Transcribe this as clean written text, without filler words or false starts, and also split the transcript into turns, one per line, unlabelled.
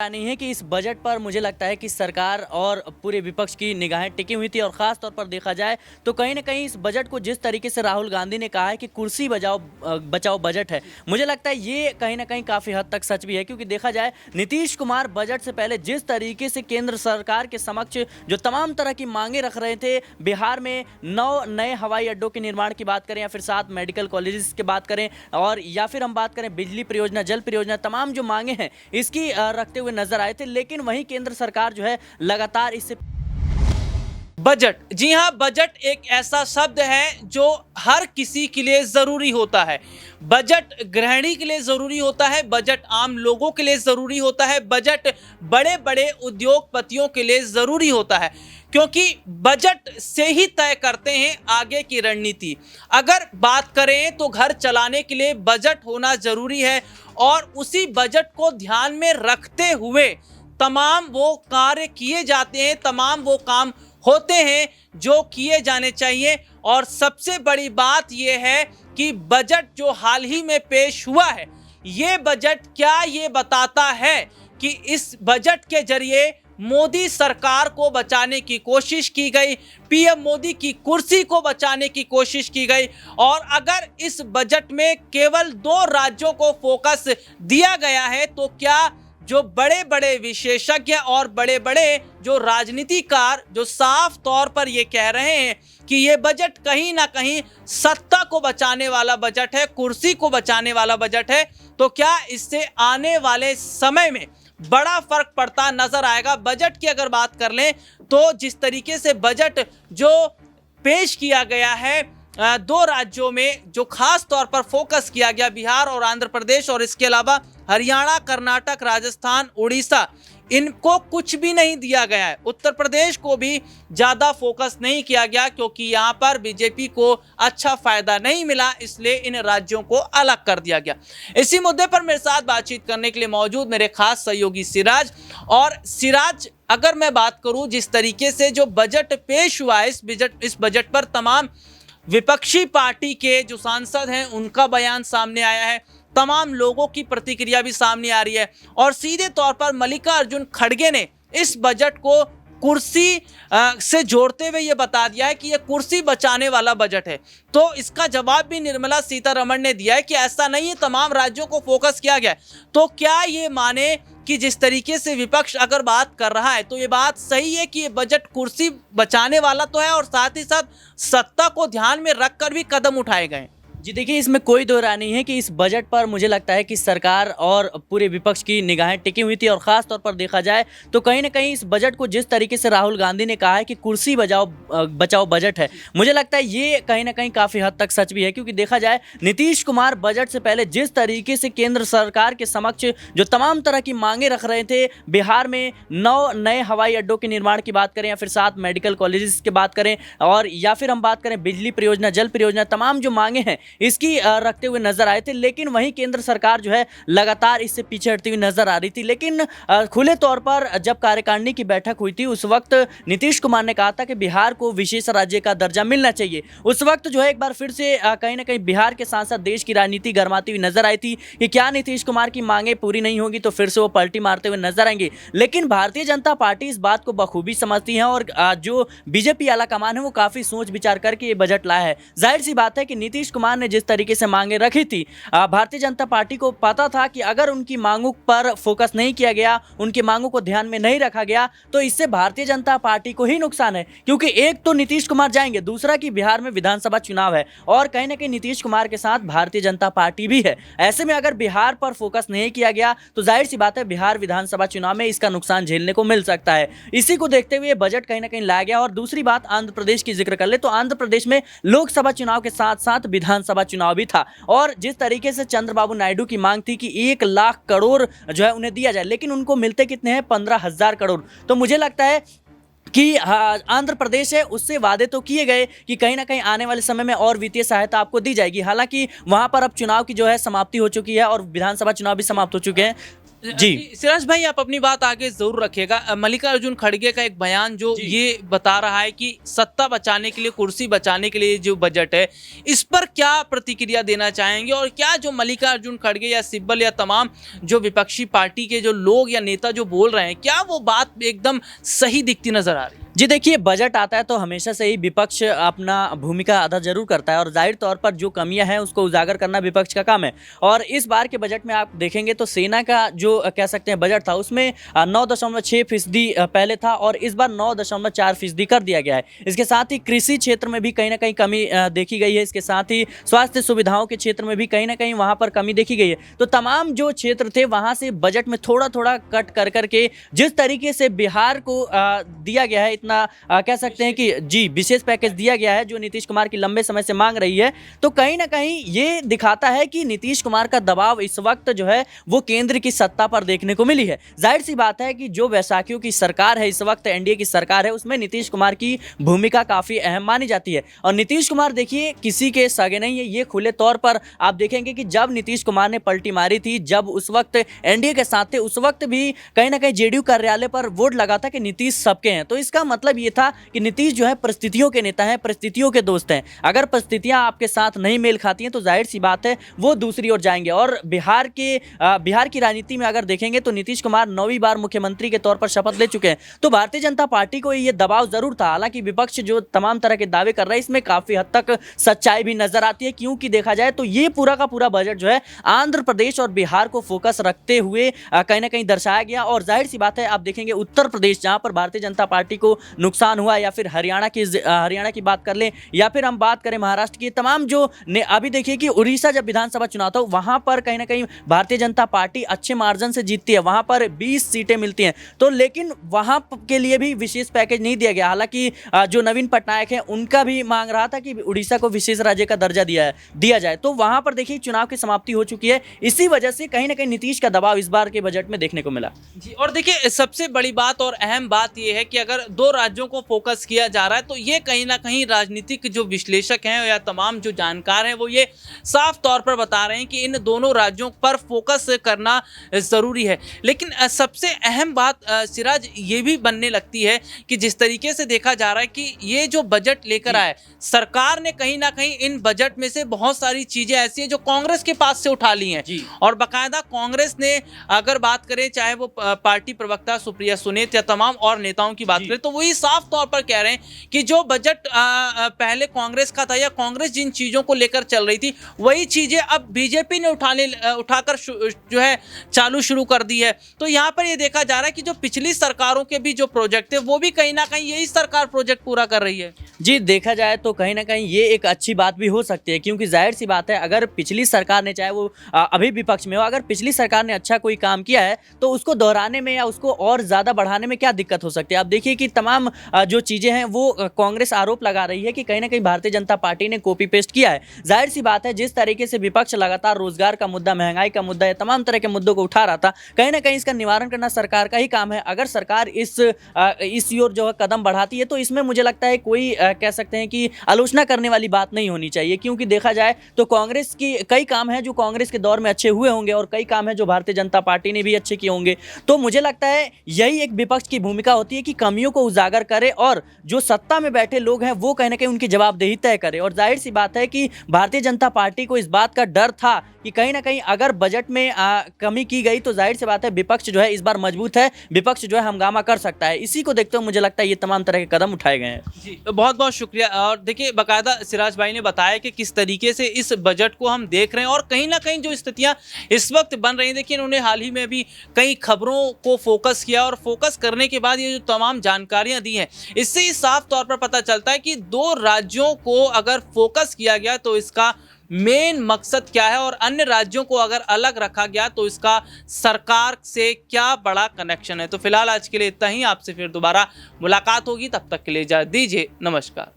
नहीं है कि इस बजट पर मुझे लगता है कि सरकार और पूरे विपक्ष की निगाहें टिकी हुई थी और ख़ास तौर पर देखा जाए तो कहीं ना कहीं इस बजट को जिस तरीके से राहुल गांधी ने कहा है कि कुर्सी बचाओ बजट है। मुझे लगता है ये कहीं ना कहीं काफ़ी हद तक सच भी है, क्योंकि देखा जाए नीतीश कुमार बजट से पहले जिस तरीके से केंद्र सरकार के समक्ष जो तमाम तरह की मांगे रख रहे थे, बिहार में 9 नए हवाई अड्डों के निर्माण की बात करें या फिर 7 मेडिकल कॉलेजेस की बात करें और या फिर हम बात करें बिजली परियोजना, जल परियोजना, तमाम जो मांगे हैं इसकी रखते हुए नजर आए थे। लेकिन वहीं केंद्र सरकार जो है लगातार इससे
बजट, जी हाँ, बजट एक ऐसा शब्द है जो हर किसी के लिए जरूरी होता है। बजट गृहिणी के लिए जरूरी होता है, बजट आम लोगों के लिए जरूरी होता है, बजट बड़े बड़े उद्योगपतियों के लिए जरूरी होता है, क्योंकि बजट से ही तय करते हैं आगे की रणनीति। अगर बात करें तो घर चलाने के लिए बजट होना जरूरी है और उसी बजट को ध्यान में रखते हुए तमाम वो कार्य किए जाते हैं, तमाम वो काम होते हैं जो किए जाने चाहिए। और सबसे बड़ी बात यह है कि बजट जो हाल ही में पेश हुआ है, ये बजट क्या ये बताता है कि इस बजट के जरिए मोदी सरकार को बचाने की कोशिश की गई, पीएम मोदी की कुर्सी को बचाने की कोशिश की गई। और अगर इस बजट में केवल 2 राज्यों को फोकस दिया गया है तो क्या जो बड़े बड़े विशेषज्ञ और बड़े बड़े जो राजनीतिकार जो साफ तौर पर ये कह रहे हैं कि ये बजट कहीं ना कहीं सत्ता को बचाने वाला बजट है, कुर्सी को बचाने वाला बजट है, तो क्या इससे आने वाले समय में बड़ा फर्क पड़ता नजर आएगा। बजट की अगर बात कर लें तो जिस तरीके से बजट जो पेश किया गया है 2 राज्यों में जो खास तौर पर फोकस किया गया, बिहार और आंध्र प्रदेश, और इसके अलावा हरियाणा, कर्नाटक, राजस्थान, उड़ीसा, इनको कुछ भी नहीं दिया गया है। उत्तर प्रदेश को भी ज़्यादा फोकस नहीं किया गया क्योंकि यहाँ पर बीजेपी को अच्छा फायदा नहीं मिला, इसलिए इन राज्यों को अलग कर दिया गया। इसी मुद्दे पर मेरे साथ बातचीत करने के लिए मौजूद मेरे खास सहयोगी सिराज। और सिराज, अगर मैं बात करूँ जिस तरीके से जो बजट पेश हुआ है, इस बजट पर तमाम विपक्षी पार्टी के जो सांसद हैं उनका बयान सामने आया है, तमाम लोगों की प्रतिक्रिया भी सामने आ रही है और सीधे तौर पर मल्लिकार्जुन खड़गे ने इस बजट को कुर्सी से जोड़ते हुए ये बता दिया है कि ये कुर्सी बचाने वाला बजट है। तो इसका जवाब भी निर्मला सीतारमण ने दिया है कि ऐसा नहीं है, तमाम राज्यों को फोकस किया गया है। तो क्या ये माने कि जिस तरीके से विपक्ष अगर बात कर रहा है तो ये बात सही है कि ये बजट कुर्सी बचाने वाला तो है और साथ ही साथ सत्ता को ध्यान में रखकर भी कदम उठाए गए?
जी देखिए, इसमें कोई दो राय नहीं है कि इस बजट पर मुझे लगता है कि सरकार और पूरे विपक्ष की निगाहें टिकी हुई थी और ख़ास तौर पर देखा जाए तो कहीं ना कहीं इस बजट को जिस तरीके से राहुल गांधी ने कहा है कि कुर्सी बचाओ बजट है, मुझे लगता है ये कहीं ना कहीं काफ़ी हद तक सच भी है, क्योंकि देखा जाए नीतीश कुमार बजट से पहले जिस तरीके से केंद्र सरकार के समक्ष जो तमाम तरह की मांगे रख रहे थे, बिहार में 9 नए हवाई अड्डों के निर्माण की बात करें या फिर 7 मेडिकल कॉलेजेस की बात करें और या फिर हम बात करें बिजली परियोजना, जल परियोजना, तमाम जो मांगे हैं इसकी रखते हुए नजर आए थे। लेकिन वहीं केंद्र सरकार जो है लगातार इससे पीछे हटती हुई नजर आ रही थी। लेकिन खुले तौर पर जब कार्यकारिणी की बैठक हुई थी उस वक्त नीतीश कुमार ने कहा था कि बिहार को विशेष राज्य का दर्जा मिलना चाहिए। उस वक्त जो है एक बार फिर से कहीं ना कहीं बिहार के सांसद देश की राजनीति गरमाती हुई नजर आई थी कि क्या नीतीश कुमार की मांगे पूरी नहीं होगी तो फिर से वो पलटी मारते हुए नजर आएंगे। लेकिन भारतीय जनता पार्टी इस बात को बखूबी समझती है और जो बीजेपी आला कमान है वो काफी सोच विचार करके ये बजट लाया है। जाहिर सी बात है कि नीतीश कुमार ने जिस तरीके से मांगे रखी थी, भारतीय जनता पार्टी को पता था कि अगर उनकी मांगों पर फोकस नहीं किया गया, उनकी मांगों को ध्यान में नहीं रखा गया तो इससे भारतीय जनता पार्टी को ही नुकसान है। क्योंकि एक तो नीतीश कुमार जाएंगे, दूसरा कि बिहार में विधानसभा चुनाव है और कहीं ना कहीं नीतीश कुमार के साथ भारतीय जनता पार्टी भी है। ऐसे में अगर बिहार पर फोकस नहीं किया गया तो जाहिर सी बात है बिहार विधानसभा चुनाव में इसका नुकसान झेलने को मिल सकता है। इसी को देखते हुए बजट कहीं ना कहीं लाया गया। और दूसरी बात, आंध्र प्रदेश की जिक्र कर ले तो आंध्र प्रदेश में लोकसभा चुनाव के साथ साथ विधानसभा चुनाव भी था और जिस तरीके से चंद्रबाबू नायडू की मांग थी कि 1 लाख करोड़ जो है उन्हें दिया जाए, लेकिन उनको मिलते कितने हैं? 15,000 करोड़। तो मुझे लगता है कि आंध्र प्रदेश है उससे वादे तो किए गए कि कहीं ना कहीं आने वाले समय में और वित्तीय सहायता आपको दी जाएगी। हालांकि वहां पर अब चुनाव की जो है समाप्ति हो चुकी है और विधानसभा चुनाव भी समाप्त हो चुके हैं। जी
सिराज भाई, आप अपनी बात आगे जरूर रखिएगा। मल्लिकार्जुन खड़गे का एक बयान जो
जी।
ये बता रहा है कि सत्ता बचाने के लिए, कुर्सी बचाने के लिए जो बजट है, इस पर क्या प्रतिक्रिया देना चाहेंगे? और क्या जो मल्लिकार्जुन खड़गे या सिब्बल या तमाम जो विपक्षी पार्टी के जो लोग या नेता जो बोल रहे हैं, क्या वो बात एकदम सही दिखती नजर आ रही है?
जी देखिए, बजट आता है तो हमेशा से ही विपक्ष अपना भूमिका अदा जरूर करता है और जाहिर तौर पर जो कमियां हैं उसको उजागर करना विपक्ष का काम है। और इस बार के बजट में आप देखेंगे तो सेना का जो कह सकते हैं बजट था उसमें 9.6% पहले था और इस बार 9.4% कर दिया गया है। इसके साथ ही कृषि क्षेत्र में भी कहीं ना कहीं कमी देखी गई है। इसके साथ ही स्वास्थ्य सुविधाओं के क्षेत्र में भी कहीं ना कहीं वहाँ पर कमी देखी गई है। तो तमाम जो क्षेत्र थे वहाँ से बजट में थोड़ा थोड़ा कट कर करके जिस तरीके से बिहार को दिया गया है, कह सकते हैं कि जी विशेष पैकेज दिया गया है जो नीतीश कुमार की लंबे समय से मांग रही है, तो कहीं ना कहीं ये दिखाता है कि नीतीश कुमार का दबाव इस वक्त जो है वो केंद्र की सत्ता पर देखने को मिली है। जाहिर सी बात है कि जो वैशाखियों की सरकार है, इस वक्त एनडीए की सरकार है, उसमें नीतीश कुमार की भूमिका काफी अहम मानी जाती है। और नीतीश कुमार देखिए किसी के सगे नहीं है, ये खुले तौर पर आप देखेंगे कि जब नीतीश कुमार ने पलटी मारी थी, जब उस वक्त एनडीए के साथ थे, उस वक्त भी कहीं ना कहीं जेडीयू कार्यालय पर वोट लगा था कि नीतीश सबके हैं। तो इसका मतलब ये था कि नीतीश जो है परिस्थितियों के नेता हैं, परिस्थितियों के दोस्त हैं। अगर परिस्थितियां आपके साथ नहीं मेल खाती हैं तो जाहिर सी बात है वो दूसरी ओर जाएंगे। और बिहार की राजनीति में अगर देखेंगे तो नीतीश कुमार 9वीं बार मुख्यमंत्री के तौर पर शपथ ले चुके हैं। तो भारतीय जनता पार्टी को ये दबाव जरूर था। हालांकि विपक्ष जो तमाम तरह के दावे कर रहा है इसमें काफी हद तक सच्चाई भी नजर आती है, क्योंकि देखा जाए तो ये पूरा का पूरा बजट जो है आंध्र प्रदेश और बिहार को फोकस रखते हुए कहीं ना कहीं दर्शाया गया। और जाहिर सी बात है आप देखेंगे उत्तर प्रदेश जहां पर भारतीय जनता पार्टी को नुकसान हुआ, या फिर हरियाणा की बात कर लें, या फिर हम बात करें महाराष्ट्र की, तमाम जो अभी देखिए कि उड़ीसा जब विधानसभा चुनाव था वहां पर कहीं ना कहीं भारतीय जनता पार्टी अच्छे मार्जिन से जीतती है, वहां पर 20 सीटें मिलती हैं। तो लेकिन वहां के लिए भी विशेष पैकेज नहीं दिया गया। हालांकि जो नवीन पटनायक है उनका भी मांग रहा था कि उड़ीसा को विशेष राज्य का दर्जा दिया जाए। तो वहां पर देखिए चुनाव की समाप्ति हो चुकी है। इसी वजह से कहीं ना कहीं नीतीश का दबाव इस बार के बजट में देखने को मिला
जी। और देखिए सबसे बड़ी बात और अहम बात यह है कि अगर दो राज्यों को फोकस किया जा रहा है तो ये कहीं ना कहीं राजनीतिक जो विश्लेषक हैं या तमाम जो जानकार हैं वो ये साफ तौर पर बता रहे हैं कि इन दोनों राज्यों पर फोकस करना जरूरी है। लेकिन सबसे अहम बात सिराज ये भी बनने लगती है कि जिस तरीके से देखा जा रहा है कि ये जो बजट लेकर आए, सरकार ने कहीं ना कहीं इन बजट में से बहुत सारी चीजें ऐसी हैं जो कांग्रेस के पास से उठा ली हैं। और बाकायदा कांग्रेस ने अगर बात करें, चाहे वो पार्टी प्रवक्ता सुप्रिया सुनेत या तमाम और नेताओं की बात करें, तो वही साफ तौर पर कह रहे हैं कि जो बजट पहले कांग्रेस का था या कांग्रेस जिन चीजों को लेकर चल रही थी वही चीजें अब बीजेपी ने उठाकर जो है चालू शुरू कर दी है। तो यहाँ पर ये देखा जा रहा है कि जो पिछली सरकारों के भी जो प्रोजेक्ट थे वो भी कहीं ना कहीं यही सरकार प्रोजेक्ट पूरा कर रही है।
जी देखा जाए तो कहीं ना कहीं ये एक अच्छी बात भी हो सकती है, क्योंकि जाहिर सी बात है अगर पिछली सरकार ने, चाहे वो अभी विपक्ष में हो, अगर पिछली सरकार ने अच्छा कोई काम किया है तो उसको दोहराने में या उसको और ज़्यादा बढ़ाने में क्या दिक्कत हो सकती है। आप देखिए कि तमाम जो चीज़ें हैं वो कांग्रेस आरोप लगा रही है कि कहीं ना कहीं भारतीय जनता पार्टी ने कॉपी पेस्ट किया है। जाहिर सी बात है जिस तरीके से विपक्ष लगातार रोजगार का मुद्दा, महंगाई का मुद्दा या तमाम तरह के मुद्दों को उठा रहा था, कहीं ना कहीं इसका निवारण करना सरकार का ही काम है। अगर सरकार इस ओर जो है कदम बढ़ाती है तो इसमें मुझे लगता है कोई कह सकते हैं कि आलोचना करने वाली बात नहीं होनी चाहिए, क्योंकि देखा जाए तो कांग्रेस की कई काम हैं जो कांग्रेस के दौर में अच्छे हुए होंगे और कई काम हैं जो भारतीय जनता पार्टी ने भी अच्छे किए होंगे। तो मुझे लगता है यही एक विपक्ष की भूमिका होती है कि कमियों को उजागर करे और जो सत्ता में बैठे लोग हैं वो कहीं ना कहीं उनकी जवाबदेही तय करे। और जाहिर सी बात है कि भारतीय जनता पार्टी को इस बात का डर था कि कहीं ना कहीं अगर बजट में कमी की गई तो जाहिर सी बात है विपक्ष जो है इस बार मजबूत है, विपक्ष जो है हंगामा कर सकता है। इसी को देखते हुए मुझे लगता है ये तमाम तरह के कदम उठाए गए हैं।
जी बहुत बहुत शुक्रिया। और देखिए बाकायदा सिराज भाई ने बताया कि किस तरीके से इस बजट को हम देख रहे हैं और कहीं ना कहीं जो स्थितियां इस वक्त बन रही हैं। देखिए उन्होंने हाल ही में भी कई खबरों को फोकस किया और फोकस करने के बाद ये जो तमाम जानकारियां दी हैं, इससे ही साफ तौर पर पता चलता है कि दो राज्यों को अगर फोकस किया गया तो इसका मेन मकसद क्या है और अन्य राज्यों को अगर अलग रखा गया तो इसका सरकार से क्या बड़ा कनेक्शन है। तो फिलहाल आज के लिए इतना ही, आपसे फिर दोबारा मुलाकात होगी, तब तक के लिए इजाजत दीजिए, नमस्कार।